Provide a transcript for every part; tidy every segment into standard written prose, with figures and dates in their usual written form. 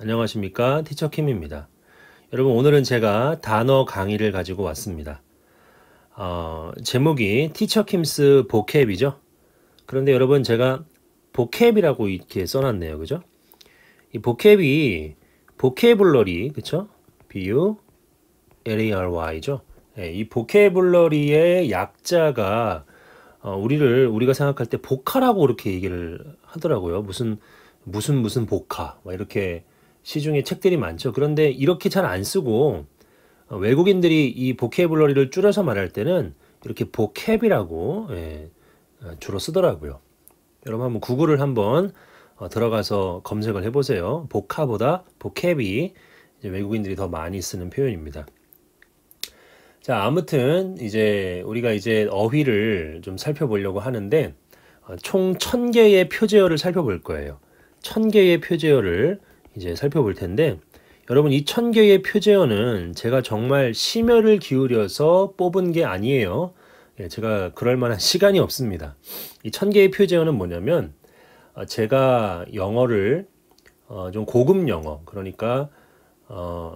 안녕하십니까? 티처킴입니다. 여러분, 오늘은 제가 단어 강의를 가지고 왔습니다. 제목이 티처킴스 보캡이죠. 그런데 여러분, 제가 보캡이라고 이렇게 써놨네요. 그죠? 이 보캡이 보케블러리, 그쵸? B-U-L-A-R-Y죠. 예, 이 보케블러리의 약자가 우리가 생각할 때 보카라고 이렇게 얘기를 하더라고요. 무슨 보카 막 이렇게 시중에 책들이 많죠. 그런데 이렇게 잘 안 쓰고 외국인들이 이 보케블러리를 줄여서 말할 때는 이렇게 보캡이라고 주로 쓰더라고요. 여러분 한번 구글을 한번 들어가서 검색을 해보세요. 보카보다 보캡이 이제 외국인들이 더 많이 쓰는 표현입니다. 자, 아무튼 이제 우리가 이제 어휘를 좀 살펴보려고 하는데 총 1000개의 표제어를 살펴볼 거예요. 1000개의 표제어를 이제 살펴볼 텐데 여러분 이 1000개의 표제어는 제가 정말 심혈을 기울여서 뽑은 게 아니에요. 제가 그럴 만한 시간이 없습니다. 이 1000개의 표제어는 뭐냐면 제가 영어를 좀 고급 영어 그러니까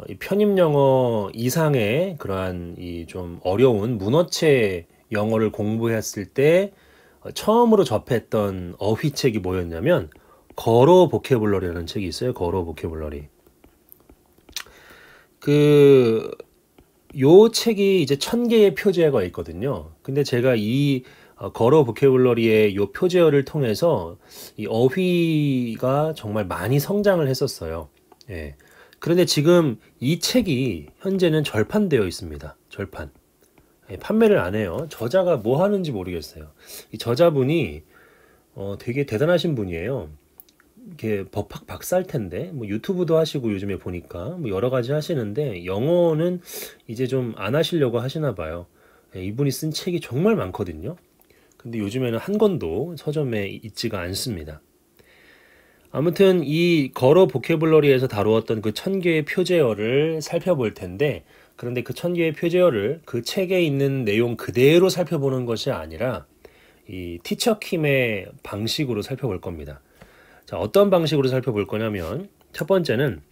이 편입 영어 이상의 그러한 이 좀 어려운 문어체 영어를 공부했을 때 처음으로 접했던 어휘책이 뭐였냐면 거로 보케블러리라는 책이 있어요. 거로 보케블러리. 요 책이 이제 1000개의 표제어가 있거든요. 근데 제가 이 거로 보케블러리의 요 표제어를 통해서 이 어휘가 정말 많이 성장을 했었어요. 예. 그런데 지금 이 책이 현재는 절판되어 있습니다. 절판. 예, 판매를 안 해요. 저자가 뭐 하는지 모르겠어요. 이 저자분이 되게 대단하신 분이에요. 이게 법학 박사일 텐데 뭐 유튜브도 하시고 요즘에 보니까 뭐 여러 가지 하시는데 영어는 이제 좀 안 하시려고 하시나 봐요. 예, 이분이 쓴 책이 정말 많거든요. 근데 요즘에는 한 권도 서점에 있지가 않습니다. 아무튼 이 거로 보케블러리에서 다루었던 그 1000개의 표제어를 살펴볼 텐데 그런데 그 1000개의 표제어를 그 책에 있는 내용 그대로 살펴보는 것이 아니라 이 티처킴의 방식으로 살펴볼 겁니다. 자, 어떤 방식으로 살펴볼 거냐면 첫 번째는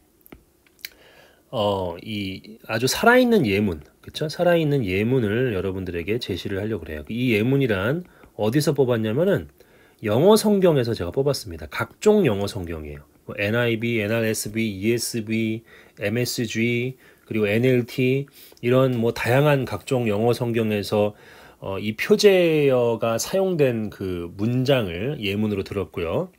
이 아주 살아있는 예문, 그쵸? 살아있는 예문을 여러분들에게 제시를 하려고 그래요. 이 예문이란 어디서 뽑았냐면은 영어 성경에서 제가 뽑았습니다. 각종 영어 성경이에요. 뭐 NIV, NRSV, ESV, MSG, 그리고 NLT 이런 뭐 다양한 각종 영어 성경에서 이 표제어가 사용된 그 문장을 예문으로 들었고요.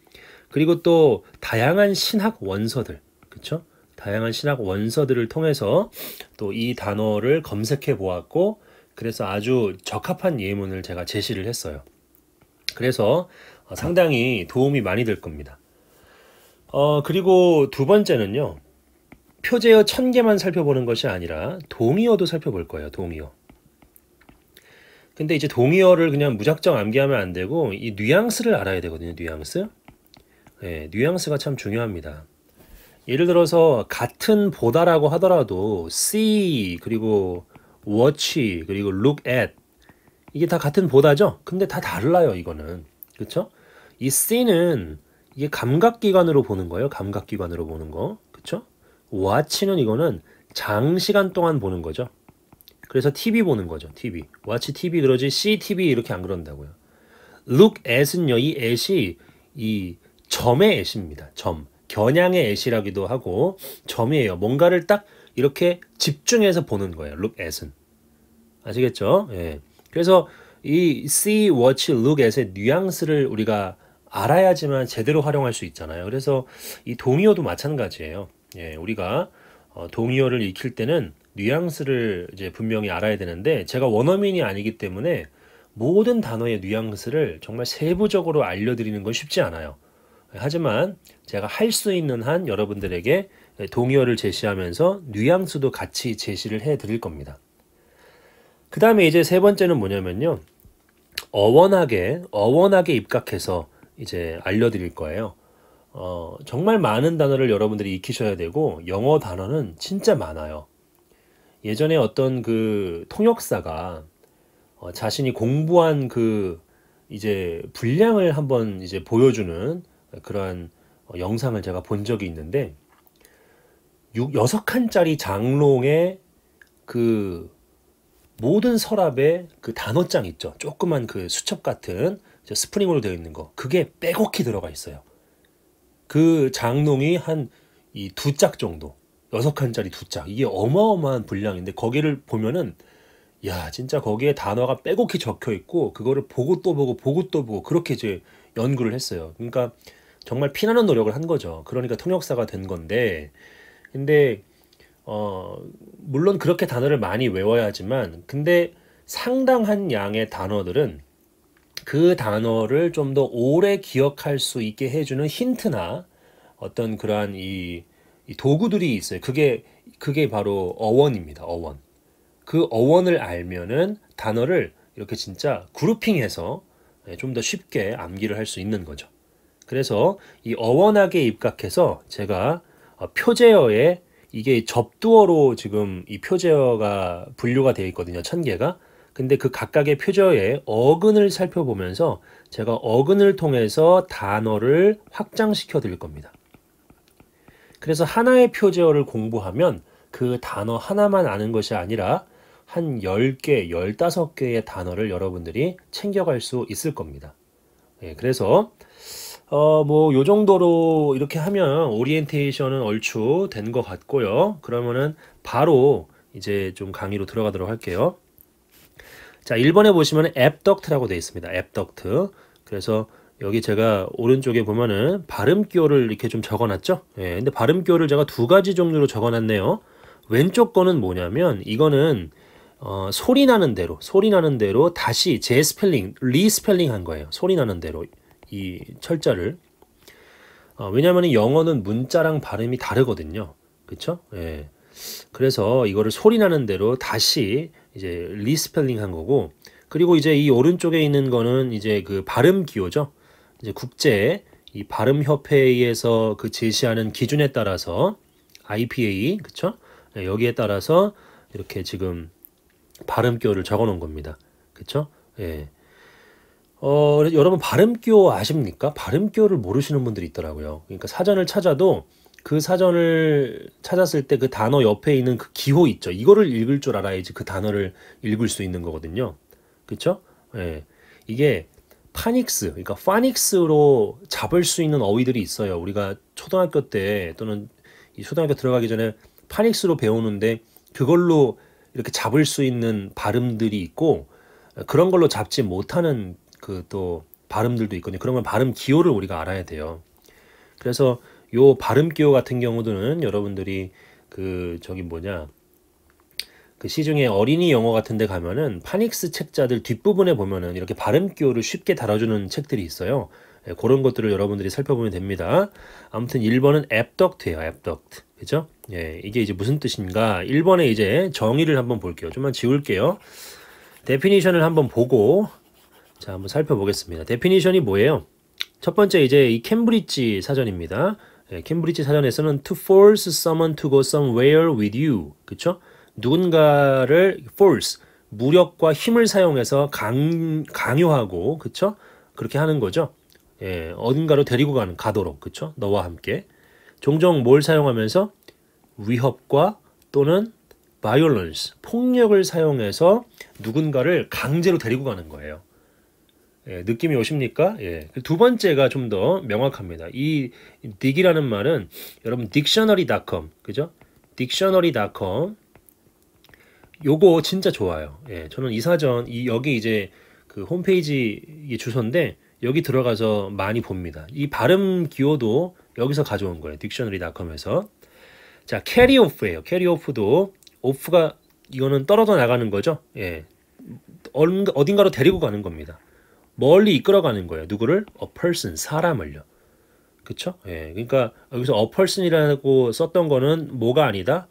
그리고 또 다양한 신학 원서들, 그렇죠? 다양한 신학 원서들을 통해서 또 이 단어를 검색해 보았고 그래서 아주 적합한 예문을 제가 제시를 했어요. 그래서 상당히 도움이 많이 될 겁니다. 그리고 두 번째는요. 표제어 1000개만 살펴보는 것이 아니라 동의어도 살펴볼 거예요. 동의어. 근데 이제 동의어를 그냥 무작정 암기하면 안 되고 이 뉘앙스를 알아야 되거든요. 뉘앙스. 네, 뉘앙스가 참 중요합니다. 예를 들어서 같은 보다라고 하더라도 see 그리고 watch 그리고 look at 이게 다 같은 보다죠? 근데 다 달라요, 이거는. 그쵸? 이 see는 이게 감각기관으로 보는 거예요. 감각기관으로 보는 거. 그쵸? watch는 이거는 장시간 동안 보는 거죠. 그래서 TV 보는 거죠. TV. watch TV 그러지 see TV 이렇게 안 그런다고요. look at은요. 이 at이 이 점의 at입니다. 점. 겨냥의 at이라기도 하고 점이에요. 뭔가를 딱 이렇게 집중해서 보는 거예요. look at은. 아시겠죠? 예. 그래서 이 see, watch, look at의 뉘앙스를 우리가 알아야지만 제대로 활용할 수 있잖아요. 그래서 이 동의어도 마찬가지예요. 예, 우리가 동의어를 익힐 때는 뉘앙스를 이제 분명히 알아야 되는데 제가 원어민이 아니기 때문에 모든 단어의 뉘앙스를 정말 세부적으로 알려드리는 건 쉽지 않아요. 하지만 제가 할 수 있는 한 여러분들에게 동의어를 제시하면서 뉘앙스도 같이 제시를 해 드릴 겁니다. 그 다음에 이제 세 번째는 뭐냐면요. 어원하게 입각해서 이제 알려드릴 거예요. 정말 많은 단어를 여러분들이 익히셔야 되고, 영어 단어는 진짜 많아요. 예전에 어떤 그 통역사가 자신이 공부한 그 이제 분량을 한번 이제 보여주는 그러한 영상을 제가 본 적이 있는데, 여섯 칸짜리 장롱에 그 모든 서랍에 그 단어장 있죠. 조그만 그 수첩 같은 스프링으로 되어 있는 거. 그게 빼곡히 들어가 있어요. 그 장롱이 한 이 두 짝 정도. 여섯 칸짜리 두 짝. 이게 어마어마한 분량인데 거기를 보면은 야, 진짜 거기에 단어가 빼곡히 적혀 있고 그거를 보고 또 보고 보고 또 보고 그렇게 이제 연구를 했어요. 그러니까 정말 피나는 노력을 한 거죠. 그러니까 통역사가 된 건데 근데 물론 그렇게 단어를 많이 외워야 하지만 근데 상당한 양의 단어들은 그 단어를 좀 더 오래 기억할 수 있게 해주는 힌트나 어떤 그러한 이 도구들이 있어요. 그게 바로 어원입니다. 어원. 그 어원을 알면은 단어를 이렇게 진짜 그룹핑해서 좀 더 쉽게 암기를 할 수 있는 거죠. 그래서 이 어원학에 입각해서 제가 표제어에 이게 접두어로 지금 이 표제어가 분류가 되어 있거든요. 1000개가. 근데 그 각각의 표제어의 어근을 살펴보면서 제가 어근을 통해서 단어를 확장시켜 드릴 겁니다. 그래서 하나의 표제어를 공부하면 그 단어 하나만 아는 것이 아니라 한 10개, 15개의 단어를 여러분들이 챙겨갈 수 있을 겁니다. 예, 그래서 뭐 요 정도로 이렇게 하면 오리엔테이션은 얼추 된 것 같고요. 그러면은 바로 이제 좀 강의로 들어가도록 할게요. 자, 1번에 보시면 앱덕트라고 되어 있습니다. 앱덕트. 그래서 여기 제가 오른쪽에 보면은 발음기호를 이렇게 좀 적어놨죠. 예, 근데 발음기호를 제가 두 가지 종류로 적어놨네요. 왼쪽 거는 뭐냐면 이거는 소리 나는 대로 다시 재스펠링, 리스펠링 한 거예요. 소리 나는 대로 이 철자를. 왜냐하면 영어는 문자랑 발음이 다르거든요. 그쵸? 예. 그래서 이거를 소리 나는 대로 다시 이제 리스펠링 한 거고, 그리고 이제 이 오른쪽에 있는 거는 이제 그 발음 기호죠. 이제 국제 이 발음 협회에서 그 제시하는 기준에 따라서 IPA, 그쵸? 예, 여기에 따라서 이렇게 지금 발음기호를 적어 놓은 겁니다. 그쵸? 예. 여러분 발음기호 아십니까? 발음기호를 모르시는 분들이 있더라고요. 그러니까 사전을 찾아도 그 사전을 찾았을 때 그 단어 옆에 있는 그 기호 있죠. 이거를 읽을 줄 알아야지 그 단어를 읽을 수 있는 거거든요. 그쵸? 예. 이게 파닉스, 그러니까 파닉스로 잡을 수 있는 어휘들이 있어요. 우리가 초등학교 때 또는 이 초등학교 들어가기 전에 파닉스로 배우는데 그걸로 이렇게 잡을 수 있는 발음들이 있고 그런 걸로 잡지 못하는 그 또 발음들도 있거든요. 그러면 발음 기호를 우리가 알아야 돼요. 그래서 요 발음 기호 같은 경우들은 여러분들이 그 저기 뭐냐 그 시중에 어린이 영어 같은 데 가면은 파닉스 책자들 뒷부분에 보면은 이렇게 발음 기호를 쉽게 다뤄주는 책들이 있어요. 예, 그런 것들을 여러분들이 살펴보면 됩니다. 아무튼 1번은 앱덕트예요. 앱덕트. 그죠? 예, 이게 이제 무슨 뜻인가? 1번에 이제 정의를 한번 볼게요. 좀만 지울게요. 데피니션을 한번 보고 자, 한번 살펴보겠습니다. 데피니션이 뭐예요? 첫 번째 이제 이 캠브리지 사전입니다. 예, 캠브리지 사전에서는 to force someone to go somewhere with you. 그쵸? 누군가를 force, 무력과 힘을 사용해서 강요하고, 그쵸? 그렇게 하는 거죠. 예, 어딘가로 데리고 가도록, 그쵸? 너와 함께. 종종 뭘 사용하면서 위협과 또는 violence, 폭력을 사용해서 누군가를 강제로 데리고 가는 거예요. 예, 느낌이 오십니까? 예. 두 번째가 좀 더 명확합니다. 이 dig이라는 말은 여러분 dictionary.com, 그죠? dictionary.com 요거 진짜 좋아요. 예, 저는 이 사전 여기 이제 그 홈페이지 이 주소인데 여기 들어가서 많이 봅니다. 이 발음 기호도 여기서 가져온 거예요. dictionary.com에서. 자, carry off예요. carry off도 off가 이거는 떨어져 나가는 거죠. 예, 어딘가로 데리고 가는 겁니다. 멀리 이끌어가는 거예요. 누구를? A person, 사람을요. 그쵸? 예, 그러니까 여기서 a person이라고 썼던 거는 뭐가 아니다?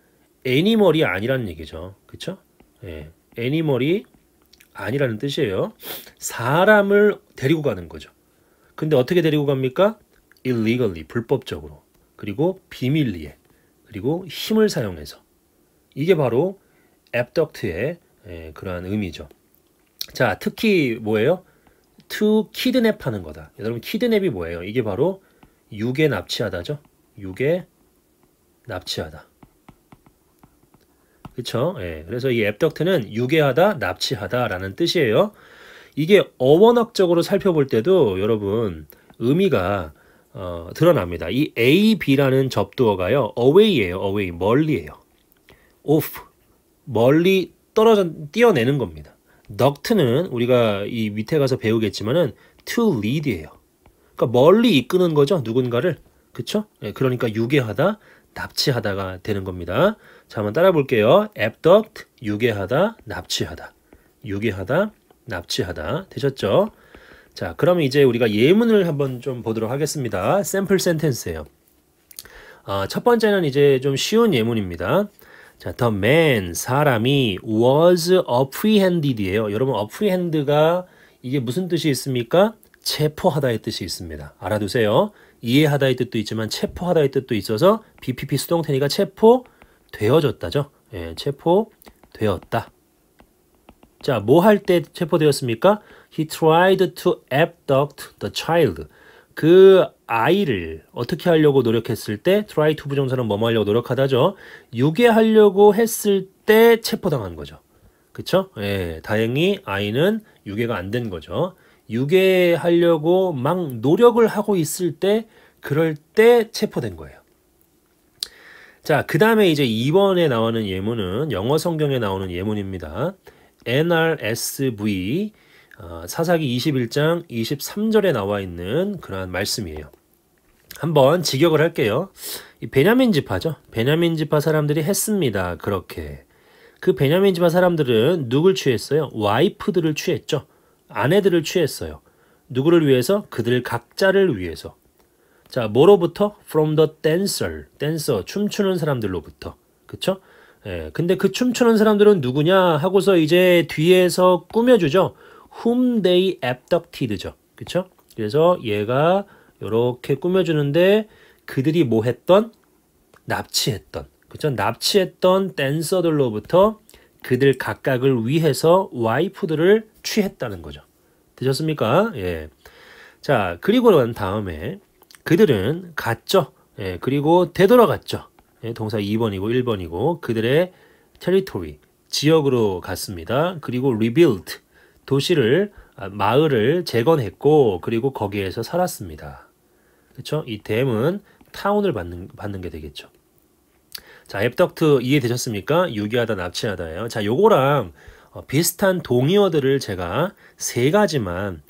애니멀이 아니라는 얘기죠. 그쵸? 예, 애니멀이 아니라는 뜻이에요. 사람을 데리고 가는 거죠. 근데 어떻게 데리고 갑니까? illegally, 불법적으로. 그리고 비밀리에. 그리고 힘을 사용해서. 이게 바로 abduct의 그러한 의미죠. 자, 특히 뭐예요? to kidnap 하는 거다. 여러분 kidnap이 뭐예요? 이게 바로 유괴 납치하다죠. 유괴 납치하다. 그쵸? 예. 그래서 이 abduct는 유괴하다, 납치하다라는 뜻이에요. 이게 어원학적으로 살펴볼 때도 여러분 의미가 드러납니다. 이 A, B라는 접두어가요. away예요. away, 멀리예요. off, 멀리 떨어져 띄어내는 겁니다. duct는 우리가 이 밑에 가서 배우겠지만은 to lead예요. 그러니까 멀리 이끄는 거죠. 누군가를. 그쵸? 예, 그러니까 유괴하다, 납치하다가 되는 겁니다. 자, 한번 따라 볼게요. abduct, 유괴하다, 납치하다. 유괴하다, 납치하다. 되셨죠? 자, 그러면 이제 우리가 예문을 한번 좀 보도록 하겠습니다. 샘플 센텐스예요. 첫 번째는 이제 좀 쉬운 예문입니다. 자, the man, 사람이 was apprehended예요. 여러분, apprehend가 이게 무슨 뜻이 있습니까? 체포하다의 뜻이 있습니다. 알아두세요. 이해하다의 뜻도 있지만 체포하다의 뜻도 있어서 BPP 수동태니까 체포되어졌다죠. 예, 체포되었다. 자, 뭐 할 때 체포되었습니까? He tried to abduct the child. 그 아이를 어떻게 하려고 노력했을 때 try to 부정사는 뭐뭐 하려고 노력하다죠. 유괴하려고 했을 때 체포당한 거죠. 그쵸? 예, 다행히 아이는 유괴가 안 된 거죠. 유괴하려고 막 노력을 하고 있을 때 그럴 때 체포된 거예요. 자, 그 다음에 이제 2번에 나오는 예문은 영어 성경에 나오는 예문입니다. NRSV 사사기 21장 23절에 나와 있는 그러한 말씀이에요. 한번 직역을 할게요. 이 베냐민 지파죠. 베냐민 지파 사람들이 했습니다. 그렇게. 그 베냐민 지파 사람들은 누굴 취했어요? 와이프들을 취했죠. 아내들을 취했어요. 누구를 위해서? 그들 각자를 위해서. 자, 뭐로부터? From the dancer. dancer, 춤추는 사람들로부터. 그쵸? 예, 근데 그 춤추는 사람들은 누구냐 하고서 이제 뒤에서 꾸며주죠. Whom they abducted죠. 그쵸? 그래서 얘가 이렇게 꾸며주는데 그들이 뭐 했던? 납치했던. 그쵸? 납치했던 댄서들로부터 그들 각각을 위해서 와이프들을 취했다는 거죠. 되셨습니까? 예. 자, 그리고 난 다음에 그들은 갔죠. 예, 그리고 되돌아갔죠. 예, 동사 2번이고 1번이고 그들의 territory, 지역으로 갔습니다. 그리고 rebuilt, 도시를, 마을을 재건했고 그리고 거기에서 살았습니다. 그렇죠? 이 댐은 타운을 받는 게 되겠죠. 자, abduct 이해되셨습니까? 유기하다, 납치하다예요. 자, 요거랑 비슷한 동의어들을 제가 세 가지만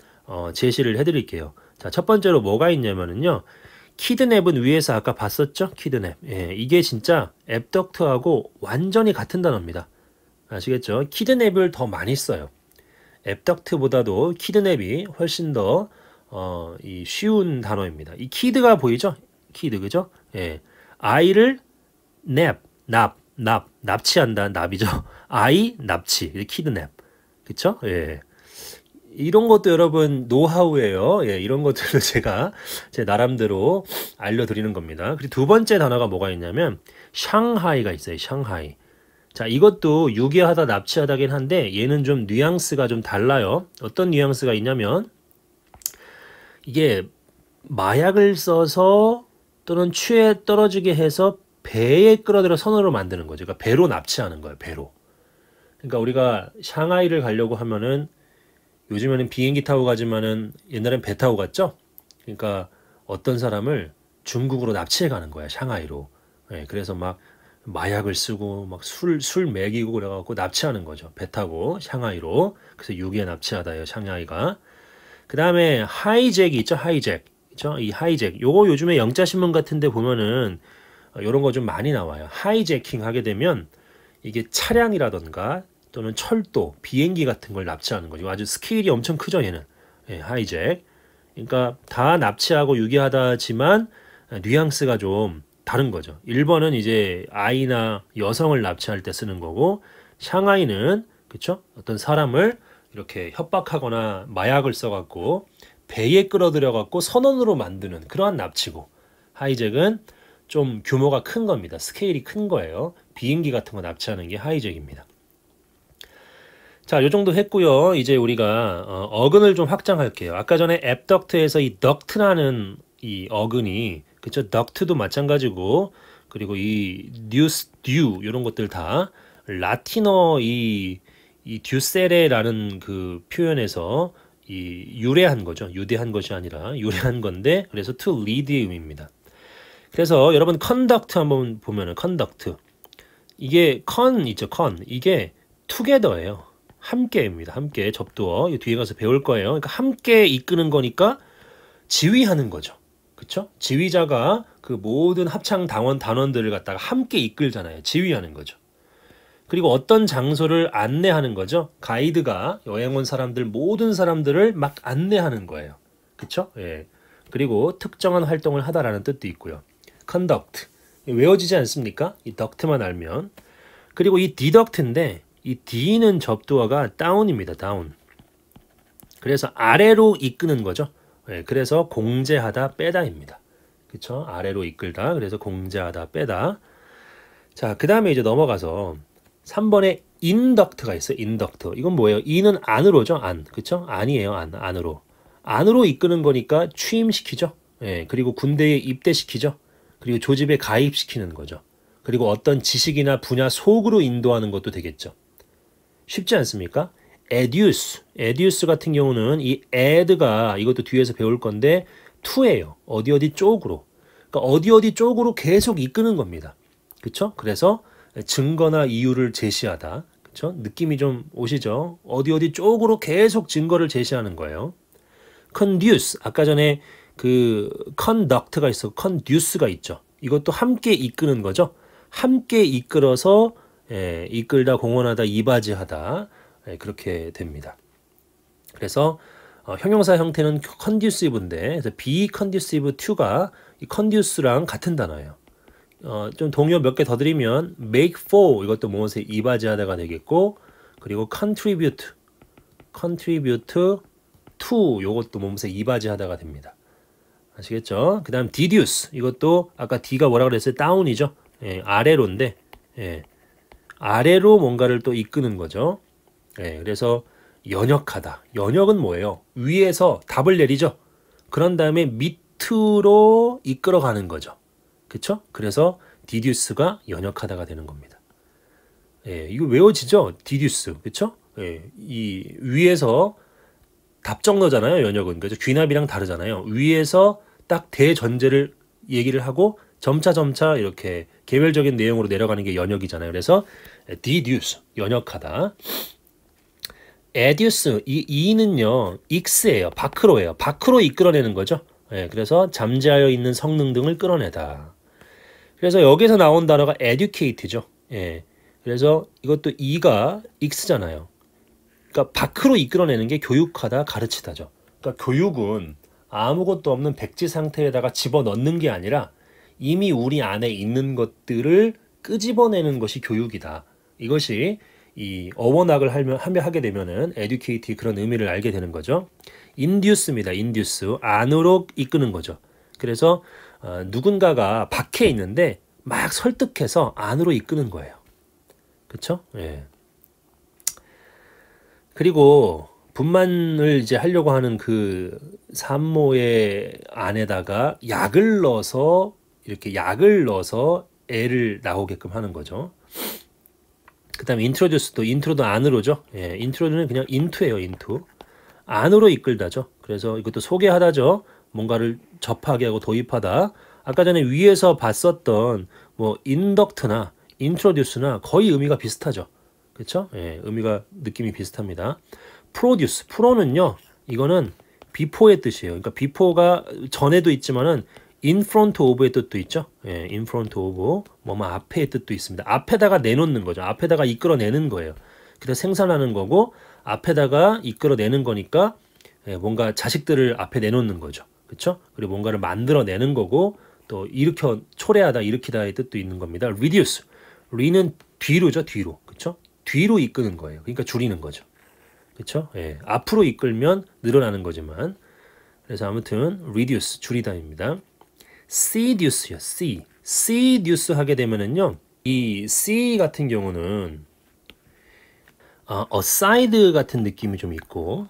제시를 해드릴게요. 자, 첫 번째로 뭐가 있냐면은요. 키드냅은 위에서 아까 봤었죠? 키드냅. 예, 이게 진짜 abduct하고 완전히 같은 단어입니다. 아시겠죠? 키드냅을 더 많이 써요. abduct보다도 키드냅이 훨씬 더 이 쉬운 단어입니다. 이 키드가 보이죠? 키드, 그죠? 예, 아이를 납치한다. 납이죠. 아이 납치. 키드냅. 그쵸? 예. 이런 것도 여러분 노하우예요. 예, 이런 것들을 제가 제 나름대로 알려드리는 겁니다. 그리고 두 번째 단어가 뭐가 있냐면 샹하이가 있어요. 샹하이. 자, 이것도 유괴하다, 납치하다긴 한데 얘는 좀 뉘앙스가 좀 달라요. 어떤 뉘앙스가 있냐면 이게 마약을 써서 또는 취해 떨어지게 해서 배에 끌어들여 선으로 만드는 거죠. 그러니까 배로 납치하는 거예요. 배로. 그러니까 우리가 샹하이를 가려고 하면은 요즘에는 비행기 타고 가지만은 옛날엔 배 타고 갔죠. 그러니까 어떤 사람을 중국으로 납치해 가는 거야. 샹하이로. 예, 그래서 막 마약을 쓰고 막 술 먹이고 그래갖고 납치하는 거죠. 배 타고 샹하이로. 그래서 유기에 납치하다예요. 샹하이가. 그 다음에 하이잭이 있죠. 하이잭. 그렇죠? 이 하이잭. 요거 요즘에 영자신문 같은데 보면은 이런 거 좀 많이 나와요. 하이제킹 하게 되면 이게 차량이라던가 또는 철도, 비행기 같은 걸 납치하는 거죠. 아주 스케일이 엄청 크죠, 얘는. 예, 하이잭. 그러니까 다 납치하고 유기하다지만 뉘앙스가 좀 다른 거죠. 1번은 이제 아이나 여성을 납치할 때 쓰는 거고 샹하이는 그쵸? 어떤 사람을 이렇게 협박하거나 마약을 써갖고 배에 끌어들여갖고 선원으로 만드는 그러한 납치고 하이잭은 좀 규모가 큰 겁니다. 스케일이 큰 거예요. 비행기 같은 거 납치하는 게 하이잭입니다. 자, 요 정도 했고요. 이제 우리가 어근을 좀 확장할게요. 아까 전에 abduct에서 이 duct라는 이 어근이 그쵸? duct도 마찬가지고 그리고 이 deuce, due 이런 것들 다 라틴어 이 듀세레라는 그 표현에서 이 유래한 거죠. 유대한 것이 아니라 유래한 건데 그래서 to lead의 의미입니다. 그래서 여러분 conduct 한번 보면은 conduct 이게 con 있죠. con 이게 together예요. 함께입니다. 함께 접두어 이 뒤에 가서 배울 거예요. 그러니까 함께 이끄는 거니까 지휘하는 거죠. 그렇죠? 지휘자가 그 모든 합창 단원들을 갖다가 함께 이끌잖아요. 지휘하는 거죠. 그리고 어떤 장소를 안내하는 거죠. 가이드가 여행 온 사람들 모든 사람들을 막 안내하는 거예요. 그렇죠? 예. 그리고 특정한 활동을 하다라는 뜻도 있고요. conduct 외워지지 않습니까? 이 duct만 알면. 그리고 이 deduct인데 이 D는 접두어가 down입니다. down. 그래서 아래로 이끄는 거죠. 예, 그래서 공제하다 빼다입니다. 그렇죠? 아래로 이끌다. 그래서 공제하다 빼다. 자, 그 다음에 이제 넘어가서 3번에 induct가 있어요. induct. 이건 뭐예요? 이는 안으로죠. 안. 그렇죠? 안이에요. 안으로. 안으로 이끄는 거니까 취임시키죠. 예, 그리고 군대에 입대시키죠. 그리고 조직에 가입시키는 거죠. 그리고 어떤 지식이나 분야 속으로 인도하는 것도 되겠죠. 쉽지 않습니까? educe 같은 경우는 이 add가 이것도 뒤에서 배울 건데 to예요. 어디 쪽으로. 그러니까 어디 쪽으로 계속 이끄는 겁니다. 그렇죠? 그래서 증거나 이유를 제시하다. 그렇죠? 느낌이 좀 오시죠? 어디 쪽으로 계속 증거를 제시하는 거예요. conduce 아까 전에 그 conduct가 있어 conduce가 있죠. 이것도 함께 이끄는 거죠. 함께 이끌어서 이끌다 공헌하다 이바지하다 그렇게 됩니다. 그래서 형용사 형태는 conducive인데 그래서 be conducive to가 이 conduce랑 같은 단어예요. 좀 동요 몇 개 더 드리면 make for 이것도 무엇에 이바지하다가 되겠고 그리고 contribute to 이것도 무엇에 이바지하다가 됩니다. 아시겠죠? 그 다음 deduce 이것도 아까 D가 뭐라 그랬어요? down이죠. 아래로인데 아래로 뭔가를 또 이끄는 거죠. 그래서 연역하다. 연역은 뭐예요? 위에서 답을 내리죠. 그런 다음에 밑으로 이끌어가는 거죠. 그렇죠? 그래서 deduce가 연역하다가 되는 겁니다. 이거 외워지죠? deduce. 그렇죠? 이 위에서 답정너잖아요. 연역은. 그래서 귀납이랑 다르잖아요. 위에서 딱 대전제를 얘기를 하고 점차 이렇게 개별적인 내용으로 내려가는 게 연역이잖아요. 그래서 deduce, 연역하다. educe, 이 e는요. x예요. 밖으로예요. 밖으로 이끌어내는 거죠. 그래서 잠재하여 있는 성능 등을 끌어내다. 그래서 여기서 나온 단어가 educate죠. 그래서 이것도 e가 x잖아요. 그러니까 밖으로 이끌어내는 게 교육하다, 가르치다죠. 그러니까 교육은 아무것도 없는 백지 상태에다가 집어넣는 게 아니라 이미 우리 안에 있는 것들을 끄집어내는 것이 교육이다. 이것이 이 어원학을 하게 되면은 educate 그런 의미를 알게 되는 거죠. induce입니다. induce 안으로 이끄는 거죠. 그래서 누군가가 밖에 있는데 막 설득해서 안으로 이끄는 거예요. 그렇죠? 그리고 분만을 이제 하려고 하는 그 산모의 안에다가 약을 넣어서 애를 나오게끔 하는 거죠. 그 다음에 intro도 안으로죠. intro는 그냥 into예요. into. 안으로 이끌다죠. 그래서 이것도 소개하다죠. 뭔가를 접하게 하고 도입하다. 아까 전에 위에서 봤었던 뭐 induct나 introduce나 거의 의미가 비슷하죠. 그렇죠? 의미가 느낌이 비슷합니다. produce, pro는요. 이거는 before의 뜻이에요. 그러니까 before가 전에도 있지만은 in front of의 뜻도 있죠. in front of 뭐뭐 앞에의 뜻도 있습니다. 앞에다가 내놓는 거죠. 앞에다가 이끌어내는 거예요. 그래서 생산하는 거고 앞에다가 이끌어내는 거니까 뭔가 자식들을 앞에 내놓는 거죠. 그렇죠? 그리고 뭔가를 만들어내는 거고 또 초래하다, 일으키다의 뜻도 있는 겁니다. reduce, re는 뒤로죠. 뒤로. 그렇죠? 뒤로 이끄는 거예요. 그러니까 줄이는 거죠. 그렇죠? 앞으로 이끌면 늘어나는 거지만 그래서 아무튼 reduce, 줄이다입니다. seduce요. seduce 하게 되면은요. 이 see 같은 경우는 aside 같은 느낌이 좀 있고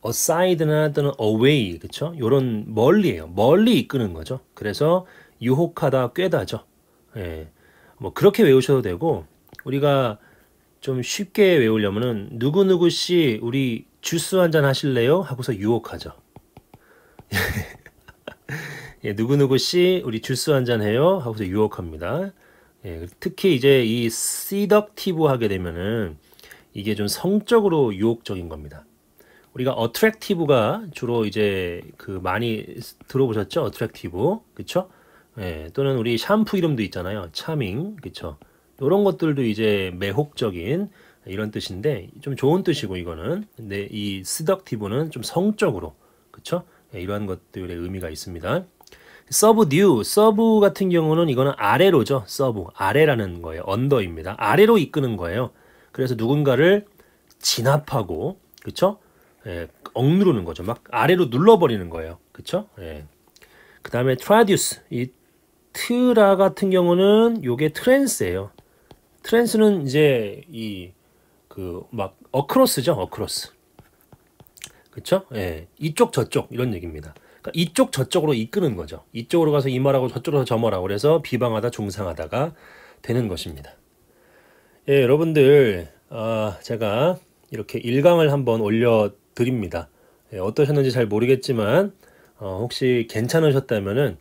aside나 또는 away 그렇죠? 요런 멀리예요. 멀리 이끄는 거죠. 그래서 유혹하다, 꾀다죠. 뭐 그렇게 외우셔도 되고 우리가 좀 쉽게 외우려면은 누구누구 씨 우리 주스 한잔 하실래요? 하고서 유혹하죠. 예, 누구누구 씨 우리 주스 한잔 해요? 하고서 유혹합니다. 예, 특히 이제 이 seductive 하게 되면은 이게 좀 성적으로 유혹적인 겁니다. 우리가 attractive가 주로 이제 그 많이 들어보셨죠? attractive. 그쵸? 예, 또는 우리 샴푸 이름도 있잖아요. charming. 그쵸? 이런 것들도 이제 매혹적인 이런 뜻인데 좀 좋은 뜻이고 이거는. 근데 이 seductive는 좀 성적으로. 그쵸? 예, 이러한 것들의 의미가 있습니다. subdue, sub 같은 경우는 이거는 아래로죠. sub, 아래라는 거예요. 언더입니다. 아래로 이끄는 거예요. 그래서 누군가를 진압하고, 그쵸? 예, 억누르는 거죠. 막 아래로 눌러버리는 거예요. 그쵸? 예. 그 다음에 traduce, 이 트라 같은 경우는 요게 트랜스예요. 트랜스는 이제 이 그 막 어크로스죠. 어크로스. 그쵸? 예. 이쪽 저쪽 이런 얘기입니다. 그러니까 이쪽 저쪽으로 이끄는 거죠. 이쪽으로 가서 이 말하고 저쪽으로 가서 저 말하고 그래서 비방하다 중상하다가 되는 것입니다. 예, 여러분들 제가 이렇게 1강을 한번 올려드립니다. 예, 어떠셨는지 잘 모르겠지만 혹시 괜찮으셨다면은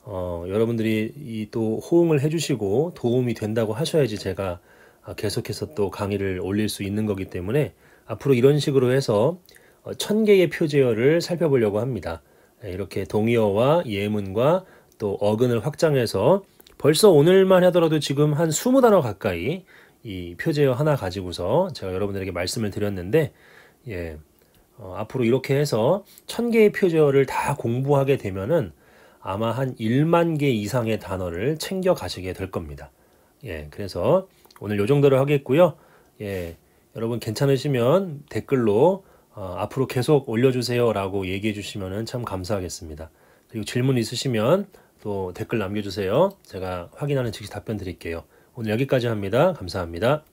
여러분들이 이 또 호응을 해주시고 도움이 된다고 하셔야지 제가 계속해서 또 강의를 올릴 수 있는 거기 때문에 앞으로 이런 식으로 해서 1000개의 표제어를 살펴보려고 합니다. 예, 이렇게 동의어와 예문과 또 어근을 확장해서 벌써 오늘만 하더라도 지금 한 20단어 가까이 이 표제어 하나 가지고서 제가 여러분들에게 말씀을 드렸는데 예, 앞으로 이렇게 해서 1000개의 표제어를 다 공부하게 되면은 아마 한 1만 개 이상의 단어를 챙겨 가시게 될 겁니다. 예, 그래서 오늘 요 정도로 하겠고요. 예, 여러분 괜찮으시면 댓글로 앞으로 계속 올려주세요 라고 얘기해 주시면 참 감사하겠습니다. 그리고 질문 있으시면 또 댓글 남겨주세요. 제가 확인하는 즉시 답변 드릴게요. 오늘 여기까지 합니다. 감사합니다.